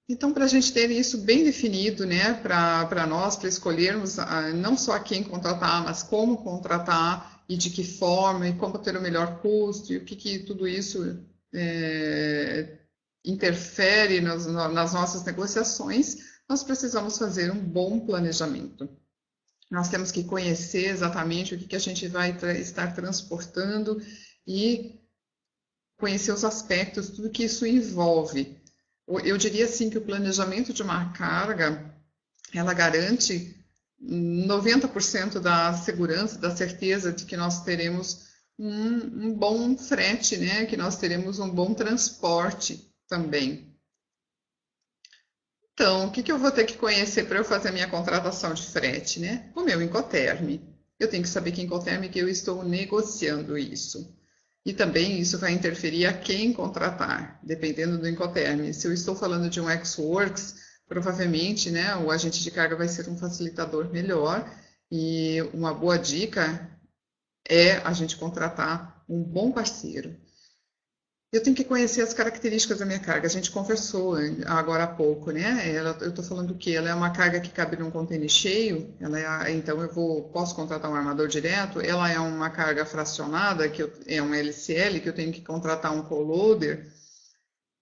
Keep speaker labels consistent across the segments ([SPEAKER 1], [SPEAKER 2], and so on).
[SPEAKER 1] Então, para a gente ter isso bem definido, né, para nós, para escolhermos não só quem contratar, mas como contratar e de que forma e como ter o melhor custo e o que tudo isso é, interfere nas nossas negociações, nós precisamos fazer um bom planejamento. Nós temos que conhecer exatamente o que a gente vai estar transportando e conhecer os aspectos, tudo que isso envolve. Eu diria assim que o planejamento de uma carga, ela garante 90% da segurança, da certeza de que nós teremos um bom frete, né? Que nós teremos um bom transporte também. Então, o que eu vou ter que conhecer para eu fazer a minha contratação de frete, né? O meu Incoterm. Eu tenho que saber que Incoterm que eu estou negociando isso. E também isso vai interferir a quem contratar, dependendo do Incoterm. Se eu estou falando de um Ex-Works, provavelmente, né, o agente de carga vai ser um facilitador melhor. E uma boa dica é a gente contratar um bom parceiro. Eu tenho que conhecer as características da minha carga. A gente conversou agora há pouco, né? Eu estou falando que ela é uma carga que cabe num container cheio. Então posso contratar um armador direto. Ela é uma carga fracionada, é um LCL, que eu tenho que contratar um co-loader.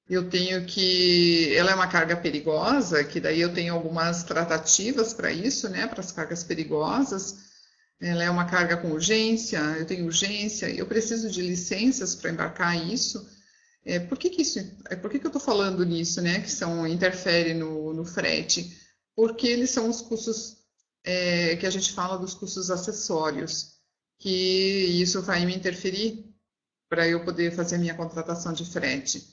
[SPEAKER 1] Ela é uma carga perigosa, que daí eu tenho algumas tratativas para isso, né? Para as cargas perigosas. Ela é uma carga com urgência, eu tenho urgência, eu preciso de licenças para embarcar isso. Por que eu estou falando nisso, né? Que interfere no frete? Porque eles são os custos que a gente fala dos custos acessórios, que isso vai me interferir para eu poder fazer a minha contratação de frete.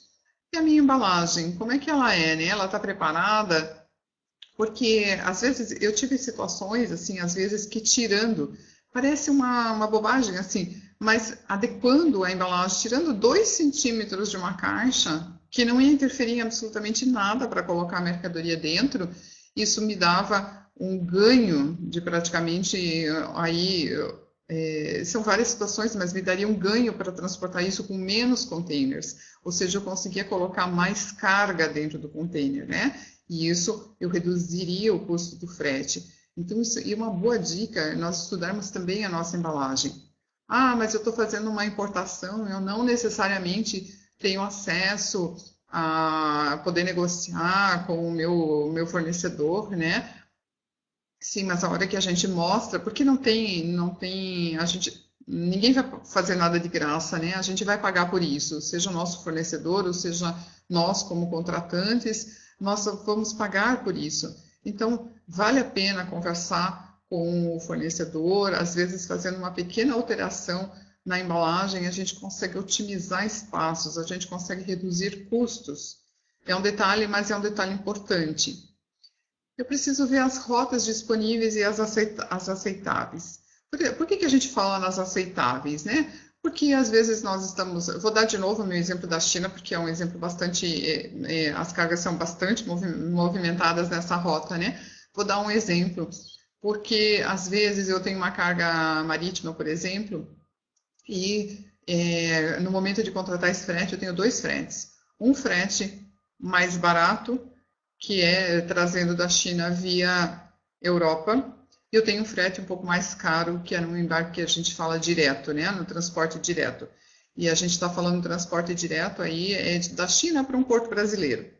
[SPEAKER 1] E a minha embalagem, como é que ela é, né? Ela está preparada? Porque às vezes eu tive situações assim, às vezes que tirando, parece uma bobagem assim, mas adequando a embalagem, tirando 2 centímetros de uma caixa, que não ia interferir em absolutamente nada para colocar a mercadoria dentro, isso me dava um ganho de praticamente aí são várias situações, mas me daria um ganho para transportar isso com menos containers, ou seja, eu conseguia colocar mais carga dentro do container, né? E isso eu reduziria o custo do frete. Então, e uma boa dica é nós estudarmos também a nossa embalagem. Ah, mas eu estou fazendo uma importação, eu não necessariamente tenho acesso a poder negociar com o meu fornecedor, né? Sim, mas a hora que a gente mostra, porque ninguém vai fazer nada de graça, né? A gente vai pagar por isso, seja o nosso fornecedor, ou seja nós como contratantes, nós vamos pagar por isso. Então, vale a pena conversar com o fornecedor, às vezes fazendo uma pequena alteração na embalagem, a gente consegue otimizar espaços, a gente consegue reduzir custos. É um detalhe, mas é um detalhe importante. Eu preciso ver as rotas disponíveis e as aceitáveis. Por que a gente fala nas aceitáveis, né? Porque às vezes nós estamos. Vou dar de novo o meu exemplo da China, porque é um exemplo bastante. As cargas são bastante movimentadas nessa rota, né? Vou dar um exemplo, porque às vezes eu tenho uma carga marítima, por exemplo, e no momento de contratar esse frete, eu tenho 2 fretes. Um frete mais barato, que é trazendo da China via Europa, e eu tenho um frete um pouco mais caro, que é no embarque que a gente fala direto, né, no transporte direto. E a gente está falando transporte direto aí da China para um porto brasileiro.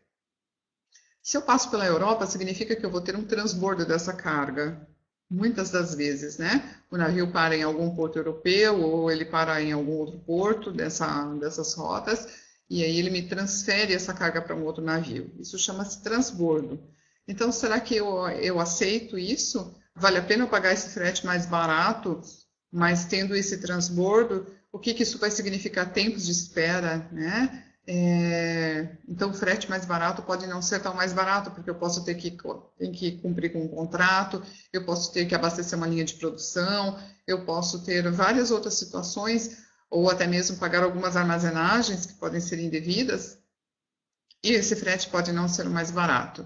[SPEAKER 1] Se eu passo pela Europa, significa que eu vou ter um transbordo dessa carga, muitas das vezes, né? O navio para em algum porto europeu ou ele para em algum outro porto dessas rotas e aí ele me transfere essa carga para um outro navio. Isso chama-se transbordo. Então, será que eu aceito isso? Vale a pena eu pagar esse frete mais barato, mas tendo esse transbordo, o que isso vai significar? Tempos de espera, né? Então, o frete mais barato pode não ser tão mais barato, porque eu posso ter que cumprir com um contrato, eu posso ter que abastecer uma linha de produção, eu posso ter várias outras situações, ou até mesmo pagar algumas armazenagens que podem ser indevidas, e esse frete pode não ser o mais barato.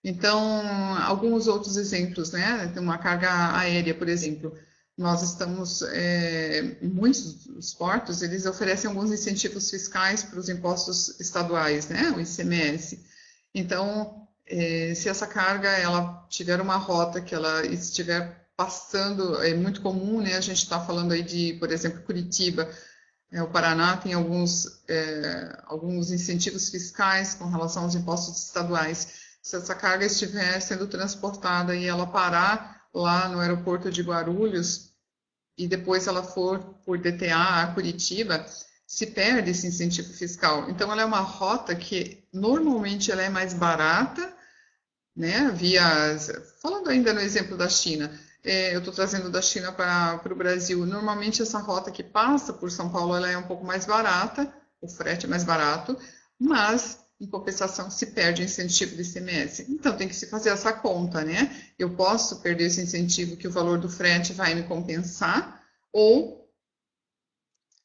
[SPEAKER 1] Então, alguns outros exemplos, né? Tem uma carga aérea, por exemplo. Nós estamos, muitos dos portos, eles oferecem alguns incentivos fiscais para os impostos estaduais, né? O ICMS. Então, se essa carga ela tiver uma rota que ela estiver passando, é muito comum, né? A gente está falando aí de, por exemplo, Curitiba, o Paraná tem alguns incentivos fiscais com relação aos impostos estaduais. Se essa carga estiver sendo transportada e ela parar lá no aeroporto de Guarulhos e depois ela for por DTA a Curitiba, se perde esse incentivo fiscal. Então, ela é uma rota que normalmente ela é mais barata, né? Falando ainda no exemplo da China, eu estou trazendo da China para o Brasil. Normalmente essa rota que passa por São Paulo ela é um pouco mais barata, o frete é mais barato, mas em compensação se perde o incentivo do ICMS. Então tem que se fazer essa conta, né? Eu posso perder esse incentivo que o valor do frete vai me compensar, ou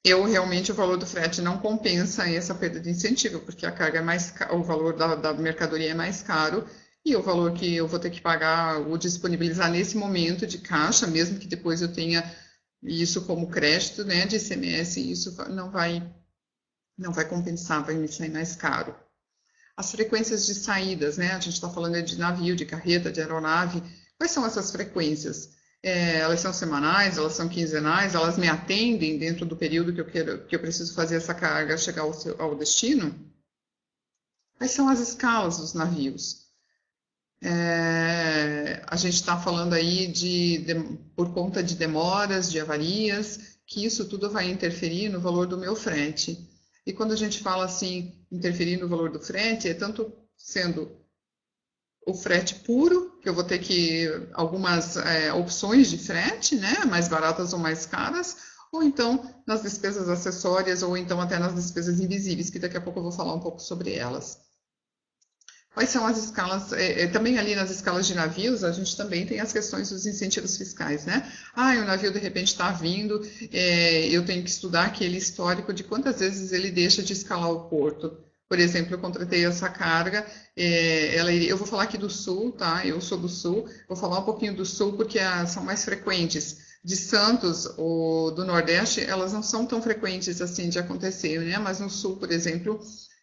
[SPEAKER 1] realmente o valor do frete não compensa essa perda de incentivo, porque a carga é mais o valor da mercadoria é mais caro e o valor que eu vou ter que pagar ou disponibilizar nesse momento de caixa, mesmo que depois eu tenha isso como crédito, né, de ICMS, isso não vai compensar, vai me sair mais caro. As frequências de saídas, né, a gente está falando de navio, de carreta, de aeronave, quais são essas frequências? Elas são semanais, elas são quinzenais, elas me atendem dentro do período que eu preciso fazer essa carga chegar ao destino? Quais são as escalas dos navios? A gente está falando aí por conta de demoras, de avarias, que isso tudo vai interferir no valor do meu frete. E quando a gente fala assim, interferir no valor do frete, é tanto sendo o frete puro, que eu vou ter algumas opções de frete, né, mais baratas ou mais caras, ou então nas despesas acessórias, ou então até nas despesas invisíveis, que daqui a pouco eu vou falar um pouco sobre elas. Quais são as escalas? Também ali nas escalas de navios, a gente também tem as questões dos incentivos fiscais, né? O navio de repente está vindo, eu tenho que estudar aquele histórico de quantas vezes ele deixa de escalar o porto. Por exemplo, eu contratei essa carga, eu vou falar aqui do Sul, tá? Eu sou do Sul, vou falar um pouquinho do Sul porque são mais frequentes. De Santos ou do Nordeste, elas não são tão frequentes assim de acontecer, né? Mas no Sul, por exemplo,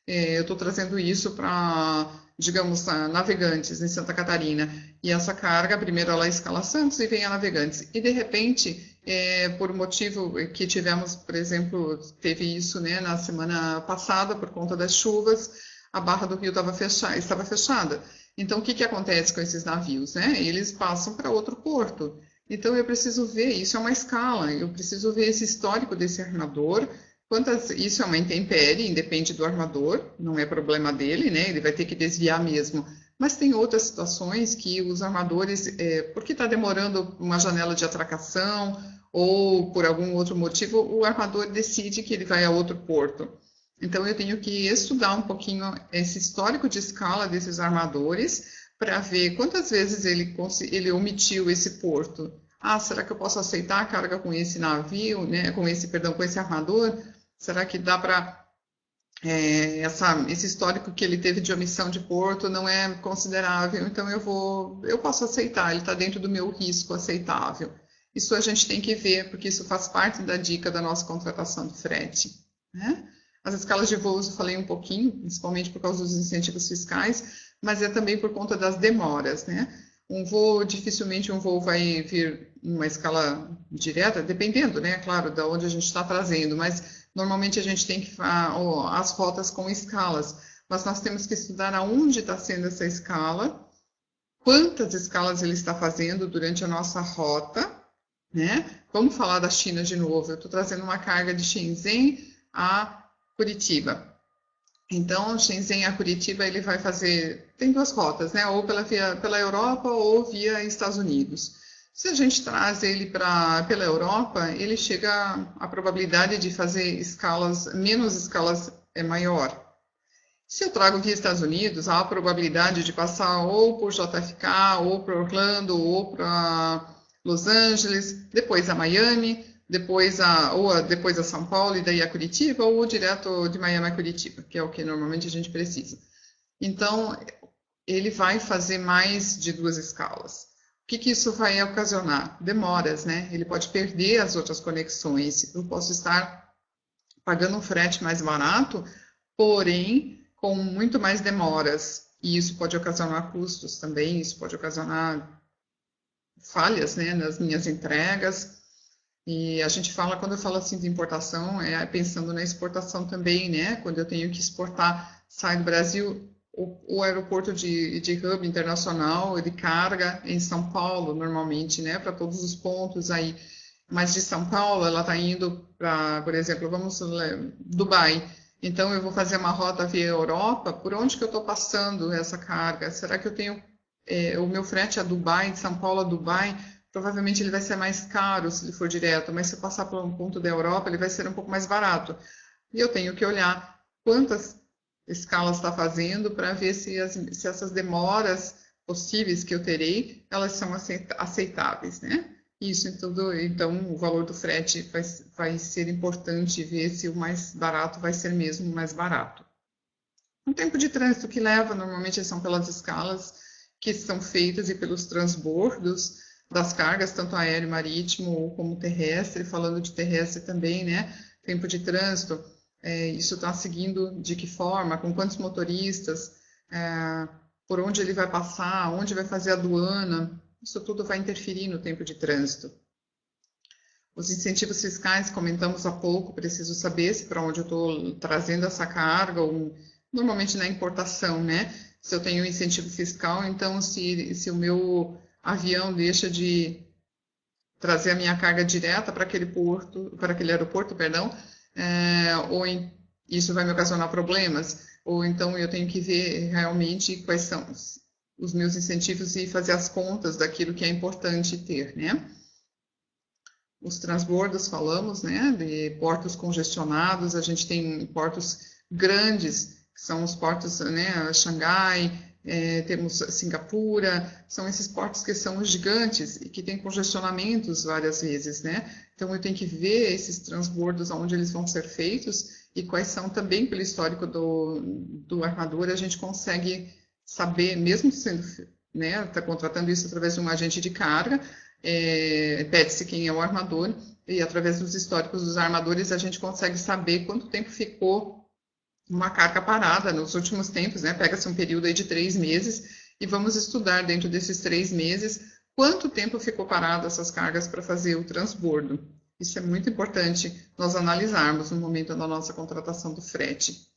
[SPEAKER 1] eu estou trazendo isso para, digamos, Navegantes, em Santa Catarina. E essa carga, primeiro ela escala Santos e vem a Navegantes. E, de repente, por motivo que tivemos, por exemplo, teve isso, né, na semana passada, por conta das chuvas, a Barra do Rio estava fechada. Então, o que acontece com esses navios? Né? Eles passam para outro porto. Então, eu preciso ver, isso é uma escala, eu preciso ver esse histórico desse armador. Isso é uma intempérie, independe do armador, não é problema dele, né? Ele vai ter que desviar mesmo. Mas tem outras situações que os armadores, porque está demorando uma janela de atracação ou por algum outro motivo, o armador decide que ele vai a outro porto. Então eu tenho que estudar um pouquinho esse histórico de escala desses armadores para ver quantas vezes ele omitiu esse porto. Será que eu posso aceitar a carga com esse navio, né? Com esse armador? Será que dá para esse histórico que ele teve de omissão de porto não é considerável? Então eu posso aceitar, ele está dentro do meu risco aceitável. Isso a gente tem que ver, porque isso faz parte da dica da nossa contratação de frete, né? As escalas de voos eu falei um pouquinho, principalmente por causa dos incentivos fiscais, mas é também por conta das demoras, né? Dificilmente um voo vai vir numa escala direta, dependendo, né, claro, de onde a gente está trazendo, mas normalmente a gente tem que as rotas com escalas, mas nós temos que estudar aonde está sendo essa escala, quantas escalas ele está fazendo durante a nossa rota, né? Vamos falar da China de novo, eu estou trazendo uma carga de Shenzhen a Curitiba. Então, Shenzhen a Curitiba, ele vai fazer, tem duas rotas, né? Ou pela Europa ou via Estados Unidos. Se a gente traz ele pela Europa, ele chega, a probabilidade de fazer menos escalas é maior. Se eu trago via Estados Unidos, há a probabilidade de passar ou por JFK, ou para Orlando, ou para Los Angeles, depois a Miami, depois a São Paulo e daí a Curitiba, ou direto de Miami a Curitiba, que é o que normalmente a gente precisa. Então, ele vai fazer mais de 2 escalas. O que isso vai ocasionar? Demoras, né? Ele pode perder as outras conexões. Eu posso estar pagando um frete mais barato, porém com muito mais demoras. e isso pode ocasionar custos também, isso pode ocasionar falhas, né, nas minhas entregas. E a gente fala, quando eu falo assim de importação, é pensando na exportação também, né? Quando eu tenho que exportar, sai do Brasil, o aeroporto de hub internacional, de carga em São Paulo, normalmente, né? Para todos os pontos aí. Mas de São Paulo, ela está indo para, por exemplo, vamos Dubai. Então, eu vou fazer uma rota via Europa. Por onde que eu estou passando essa carga? Será que eu tenho o meu frete a Dubai, de São Paulo a Dubai? Provavelmente ele vai ser mais caro se ele for direto, mas se eu passar por um ponto da Europa, ele vai ser um pouco mais barato. E eu tenho que olhar quantas escalas está fazendo para ver se essas demoras possíveis que eu terei, elas são aceitáveis, né? Isso em tudo, então o valor do frete vai ser importante ver se o mais barato vai ser mesmo o mais barato. O tempo de trânsito que leva, normalmente são pelas escalas que são feitas e pelos transbordos das cargas, tanto aéreo, marítimo como terrestre. Falando de terrestre também, né? Tempo de trânsito, isso está seguindo de que forma, com quantos motoristas, por onde ele vai passar, onde vai fazer a aduana, isso tudo vai interferir no tempo de trânsito. Os incentivos fiscais, comentamos há pouco, preciso saber se para onde eu estou trazendo essa carga, ou normalmente na importação, né? Se eu tenho incentivo fiscal, então se o meu avião deixa de trazer a minha carga direta para aquele porto, para aquele aeroporto, perdão, isso vai me ocasionar problemas, ou então eu tenho que ver realmente quais são os meus incentivos e fazer as contas daquilo que é importante ter, né? Os transbordos, falamos, né, de portos congestionados, a gente tem portos grandes, que são os portos, né, Xangai, temos Singapura, são esses portos que são gigantes e que têm congestionamentos várias vezes, né? Então eu tenho que ver esses transbordos, onde eles vão ser feitos e quais são também, pelo histórico do armador, a gente consegue saber, mesmo sendo, né, tá contratando isso através de um agente de carga, pede-se quem é o armador e através dos históricos dos armadores a gente consegue saber quanto tempo ficou uma carga parada nos últimos tempos, né? Pega-se um período aí de 3 meses e vamos estudar dentro desses 3 meses quanto tempo ficou parada essas cargas para fazer o transbordo. Isso é muito importante nós analisarmos no momento da nossa contratação do frete.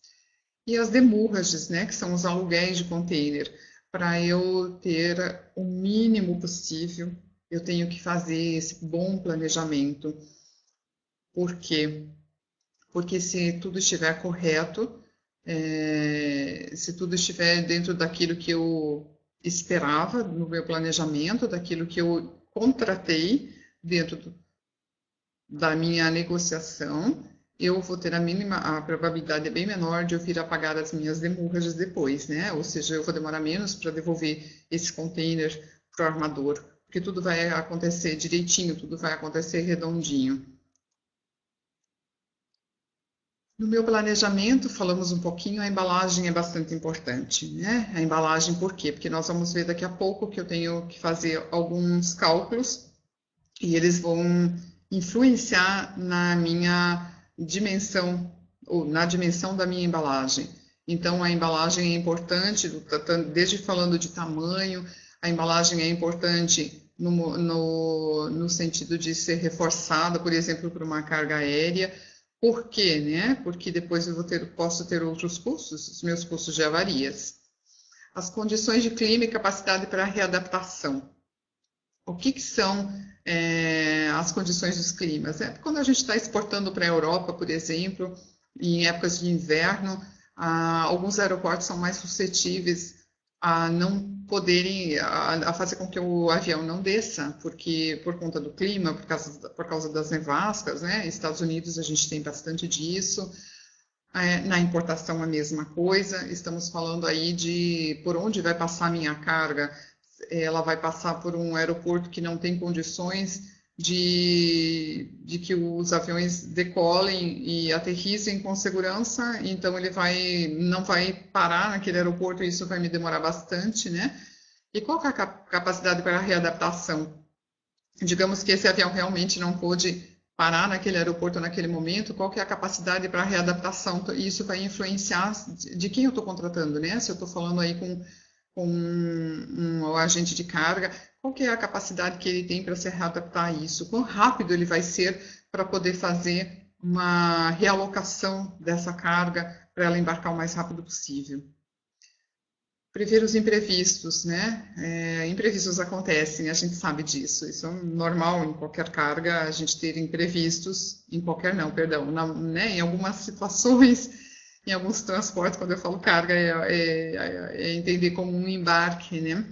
[SPEAKER 1] E as demurrages, né? Que são os aluguéis de container. Para eu ter o mínimo possível, eu tenho que fazer esse bom planejamento. Por quê? Porque se tudo estiver correto, se tudo estiver dentro daquilo que eu esperava no meu planejamento, daquilo que eu contratei dentro da minha negociação, eu vou ter a probabilidade é bem menor de eu vir a pagar as minhas demurragens depois, né? Ou seja, eu vou demorar menos para devolver esse container para o armador, porque tudo vai acontecer direitinho, tudo vai acontecer redondinho. No meu planejamento, falamos um pouquinho, a embalagem é bastante importante, né? A embalagem, por quê? Porque nós vamos ver daqui a pouco que eu tenho que fazer alguns cálculos e eles vão influenciar na minha dimensão, ou na dimensão da minha embalagem. Então, a embalagem é importante, desde falando de tamanho, a embalagem é importante no sentido de ser reforçada, por exemplo, por uma carga aérea. Por quê, né? Porque depois eu posso ter outros custos, os meus custos de avarias. As condições de clima e capacidade para readaptação. O que são as condições dos climas? Quando a gente está exportando para a Europa, por exemplo, em épocas de inverno, alguns aeroportos são mais suscetíveis a não poderem, a fazer com que o avião não desça, porque por conta do clima, por causa das nevascas, né? Estados Unidos a gente tem bastante disso. Na importação a mesma coisa. Estamos falando aí de por onde vai passar a minha carga. Ela vai passar por um aeroporto que não tem condições de que os aviões decolem e aterrissem com segurança, então ele não vai parar naquele aeroporto e isso vai me demorar bastante, né? E qual que é a capacidade para a readaptação? Digamos que esse avião realmente não pôde parar naquele aeroporto naquele momento, qual que é a capacidade para readaptação, e isso vai influenciar de quem eu estou contratando, né? Se eu estou falando aí com um agente de carga, qual que é a capacidade que ele tem para se readaptar a isso? Quão rápido ele vai ser para poder fazer uma realocação dessa carga para ela embarcar o mais rápido possível? Prever os imprevistos, né? Imprevistos acontecem, a gente sabe disso. Isso é normal em qualquer carga, a gente ter imprevistos, em qualquer não, perdão, né? Em algumas situações, em alguns transportes, quando eu falo carga, é entender como um embarque, né?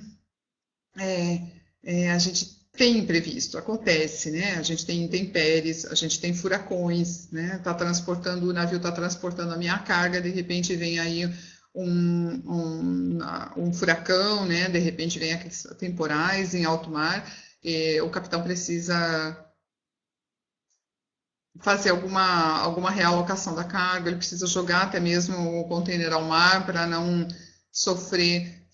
[SPEAKER 1] A gente tem imprevisto, acontece, né? A gente tem intempéries, a gente tem furacões, né? O navio está transportando a minha carga, de repente vem aí um furacão, né? De repente vem aqueles temporais em alto mar, o capitão precisa fazer alguma realocação da carga, ele precisa jogar até mesmo o container ao mar para não sofrer,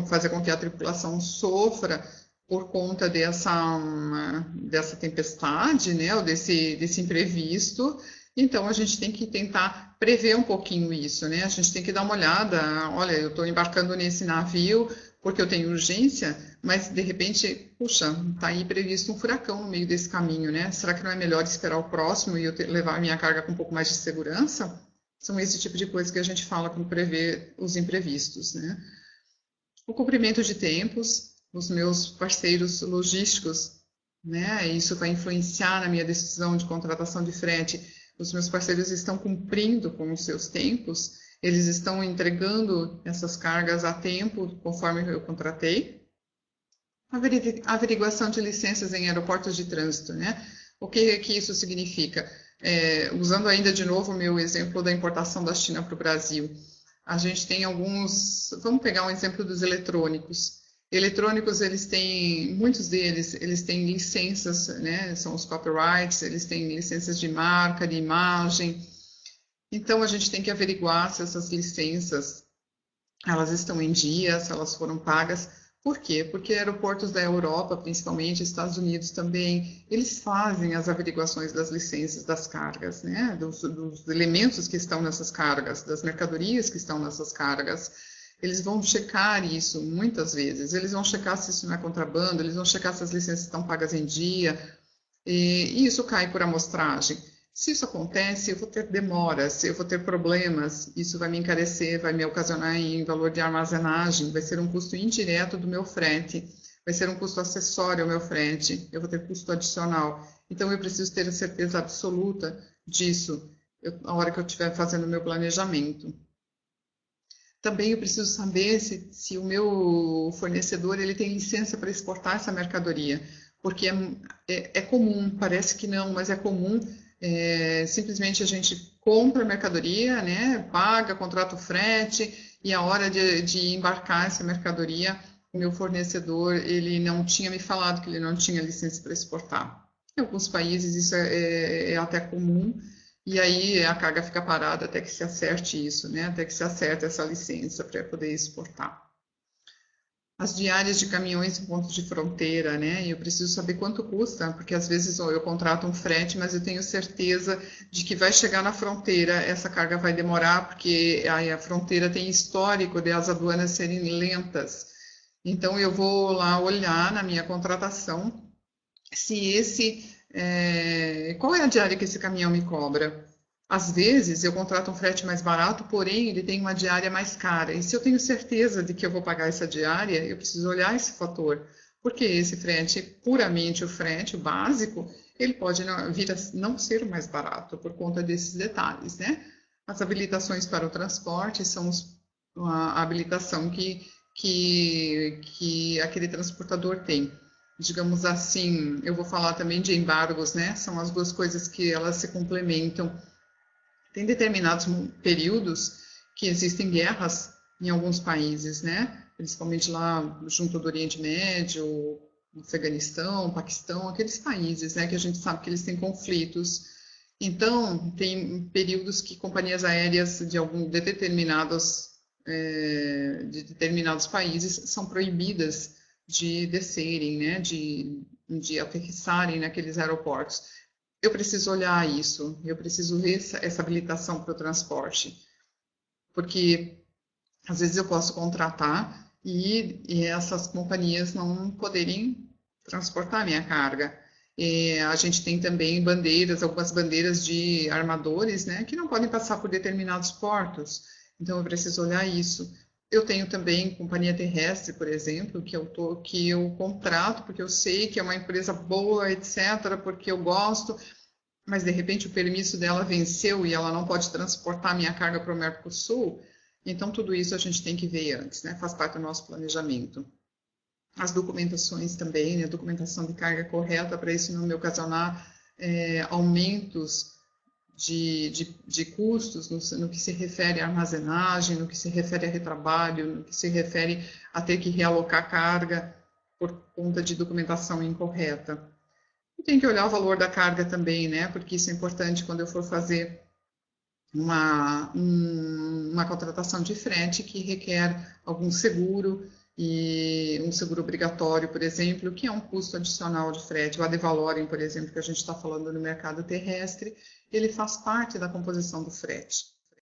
[SPEAKER 1] fazer com que a tripulação sofra por conta dessa tempestade, né? Ou desse imprevisto. Então, a gente tem que tentar prever um pouquinho isso, né? A gente tem que dar uma olhada, olha, eu estou embarcando nesse navio porque eu tenho urgência, mas de repente, puxa, está aí previsto um furacão no meio desse caminho, né? Será que não é melhor esperar o próximo e eu levar a minha carga com um pouco mais de segurança? São esse tipo de coisa que a gente fala quando prevê os imprevistos, né? O cumprimento de tempos, os meus parceiros logísticos, né? Isso vai influenciar na minha decisão de contratação de frete. Os meus parceiros estão cumprindo com os seus tempos, eles estão entregando essas cargas a tempo, conforme eu contratei. Averiguação de licenças em aeroportos de trânsito, né? O que isso significa? Usando ainda de novo o meu exemplo da importação da China para o Brasil, a gente tem vamos pegar um exemplo dos eletrônicos. Eletrônicos, muitos deles, eles têm licenças, né? São os copyrights, eles têm licenças de marca, de imagem. Então, a gente tem que averiguar se essas licenças, elas estão em dia, se elas foram pagas. Por quê? Porque aeroportos da Europa, principalmente, Estados Unidos também, eles fazem as averiguações das licenças das cargas, né? Dos elementos que estão nessas cargas, das mercadorias que estão nessas cargas. Eles vão checar isso muitas vezes, eles vão checar se isso não é contrabando, eles vão checar se as licenças estão pagas em dia, e isso cai por amostragem. Se isso acontece, eu vou ter demoras, eu vou ter problemas, isso vai me encarecer, vai me ocasionar em valor de armazenagem, vai ser um custo indireto do meu frete, vai ser um custo acessório ao meu frete, eu vou ter custo adicional. Então, eu preciso ter a certeza absoluta disso na hora que eu estiver fazendo o meu planejamento. Também eu preciso saber se o meu fornecedor ele tem licença para exportar essa mercadoria, porque é comum, parece que não, mas é comum, simplesmente a gente compra a mercadoria, né, paga, contrata o frete, e a hora de embarcar essa mercadoria, o meu fornecedor ele não tinha me falado que ele não tinha licença para exportar. Em alguns países isso é até comum, e aí a carga fica parada até que se acerte isso, né? Até que se acerte essa licença para poder exportar. As diárias de caminhões em pontos de fronteira, né? Eu preciso saber quanto custa, porque às vezes eu contrato um frete, mas eu tenho certeza de que vai chegar na fronteira, essa carga vai demorar, porque a fronteira tem histórico de as aduanas serem lentas. Então eu vou lá olhar na minha contratação se qual é a diária que esse caminhão me cobra? Às vezes eu contrato um frete mais barato, porém ele tem uma diária mais cara. E se eu tenho certeza de que eu vou pagar essa diária, eu preciso olhar esse fator. Porque esse frete, puramente o frete, o básico, ele pode vir a não ser o mais barato por conta desses detalhes, né? As habilitações para o transporte são a habilitação que aquele transportador tem. Digamos assim, eu vou falar também de embargos, né? São as duas coisas que elas se complementam. Tem determinados períodos que existem guerras em alguns países, né? Principalmente lá junto do Oriente Médio, Afeganistão, Paquistão, aqueles países, né? Que a gente sabe que eles têm conflitos. Então, tem períodos que companhias aéreas de determinados países são proibidas de descerem, né? De aterrissarem naqueles aeroportos. eu preciso olhar isso, eu preciso ver essa habilitação para o transporte, porque às vezes eu posso contratar e essas companhias não poderem transportar a minha carga. A gente tem também bandeiras, algumas bandeiras de armadores, né, que não podem passar por determinados portos. Então eu preciso olhar isso. Eu tenho também companhia terrestre, por exemplo, que eu contrato porque eu sei que é uma empresa boa, etc., porque eu gosto, mas de repente o permisso dela venceu e ela não pode transportar minha carga para o Mercosul. Então tudo isso a gente tem que ver antes, né? Faz parte do nosso planejamento. As documentações também, né? A documentação de carga correta para isso não me ocasionar aumentos de custos no que se refere à armazenagem, no que se refere a retrabalho, no que se refere a ter que realocar carga por conta de documentação incorreta. E tem que olhar o valor da carga também, né? Porque isso é importante quando eu for fazer uma contratação de frete que requer algum seguro, e um seguro obrigatório, por exemplo, que é um custo adicional de frete. O ad valorem, por exemplo, que a gente está falando no mercado terrestre, ele faz parte da composição do frete.